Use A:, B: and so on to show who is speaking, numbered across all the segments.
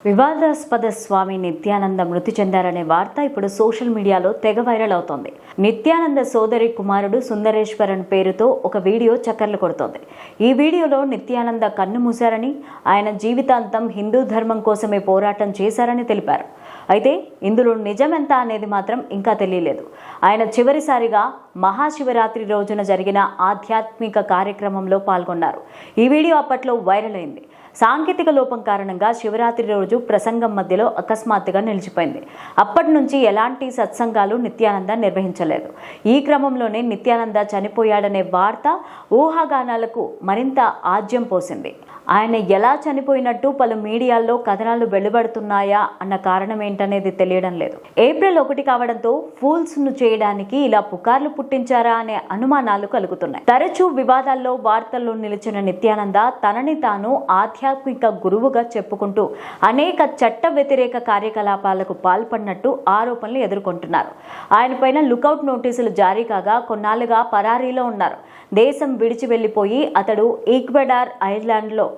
A: వివాదాస్పద స్వామి నిత్యానంద మృతి చెందారనే వార్త ఇప్పుడు సోషల్ మీడియాలో తెగ వైరల్ అవుతోంది. నిత్యానంద సోదరి కుమారుడు సుందరేశ్వరన్ పేరుతో ఒక వీడియో చక్కర్లు కొడుతోంది. ఈ వీడియోలో నిత్యానంద కన్ను మూశారని, ఆయన జీవితాంతం హిందూ ధర్మం కోసమే పోరాటం చేశారని తెలిపారు. అయితే ఇందులో నిజమెంత అనేది మాత్రం ఇంకా తెలియలేదు. ఆయన చివరిసారిగా మహాశివరాత్రి రోజున జరిగిన ఆధ్యాత్మిక కార్యక్రమంలో పాల్గొన్నారు. ఈ వీడియో అప్పట్లో వైరల్ అయింది. సాంకేతిక లోపం కారణంగా శివరాత్రి రోజు ప్రసంగం మధ్యలో అకస్మాత్తుగా నిలిచిపోయింది. అప్పటి నుంచి ఎలాంటి సత్సంగాలు నిత్యానంద నిర్వహించలేదు. ఈ క్రమంలోనే నిత్యానంద చనిపోయాడనే వార్త ఊహాగానాలకు మరింత ఆజ్యం పోసింది. ఆయన ఎలా చనిపోయినట్టు పలు మీడియాల్లో కథనాలు వెలువడుతున్నాయా అన్న కారణం ఏంటనేది తెలియడం లేదు. ఏప్రిల్ 1 కావడంతో ఫూల్స్ ను చేయడానికి ఇలా పుకార్లు పుట్టించారా అనే అనుమానాలు కలుగుతున్నాయి. తరచూ వివాదాల్లో వార్తల్లో నిలిచిన నిత్యానంద తనని తాను ఆధ్యాత్మిక గురువుగా చెప్పుకుంటూ అనేక చట్ట వ్యతిరేక కార్యకలాపాలకు పాల్పడినట్టు ఆరోపణలు ఎదుర్కొంటున్నారు. ఆయనపైన లుకౌట్ నోటీసులు జారీ కాగా కొన్నాళ్లుగా పరారీలో ఉన్నారు. దేశం విడిచి వెళ్లిపోయి అతడు ఈక్వెడార్ ఐర్లాండ్లో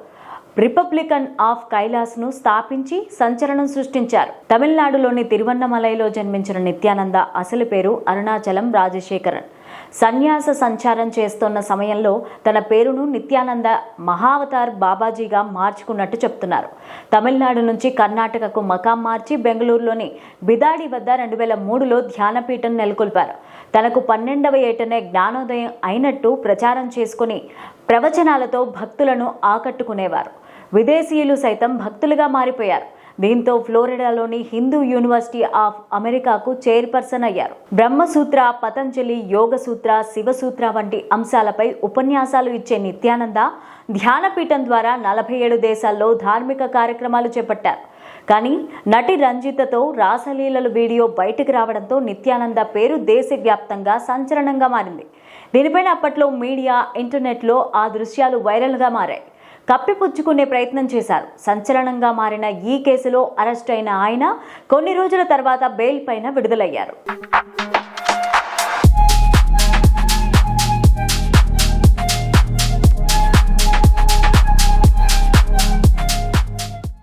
A: రిపబ్లికన్ ఆఫ్ కైలాస్ను స్థాపించి సంచలనం సృష్టించారు. తమిళనాడులోని తిరువన్నమలైలో జన్మించిన నిత్యానంద అసలు పేరు అరుణాచలం రాజశేఖరన్. సన్యాస సంచారం చేస్తున్న సమయంలో తన పేరును నిత్యానంద మహావతార్ బాబాజీగా మార్చుకున్నట్టు చెప్తున్నారు. తమిళనాడు నుంచి కర్ణాటకకు మకాం మార్చి బెంగళూరులోని బిదాడి వద్ద 2003లో ధ్యానపీఠం నెలకొల్పారు. తనకు 12వ ఏటనే జ్ఞానోదయం అయినట్టు ప్రచారం చేసుకుని ప్రవచనాలతో భక్తులను ఆకట్టుకునేవారు. విదేశీయులు సైతం భక్తులుగా మారిపోయారు. దీంతో ఫ్లోరిడాలోని హిందూ యూనివర్సిటీ ఆఫ్ అమెరికాకు చైర్పర్సన్ అయ్యారు. బ్రహ్మసూత్ర, పతంజలి, యోగసూత్ర, శివసూత్ర వంటి అంశాలపై ఉపన్యాసాలు ఇచ్చే నిత్యానంద ధ్యానపీఠం ద్వారా 47 దేశాల్లో ధార్మిక కార్యక్రమాలు చేపట్టారు. కానీ నటి రంజితతో రాసలీలల వీడియో బయటకు రావడంతో నిత్యానంద పేరు దేశవ్యాప్తంగా సంచలనంగా మారింది. దీనిపైన అప్పట్లో మీడియా, ఇంటర్నెట్లో ఆ దృశ్యాలు వైరల్గా మారాయి. కప్పిపుచ్చుకునే ప్రయత్నం చేశారు. సంచలనంగా మారిన ఈ కేసులో అరెస్ట్ అయిన ఆయన కొన్ని రోజుల తర్వాత బెయిల్ పైన విడుదలయ్యారు.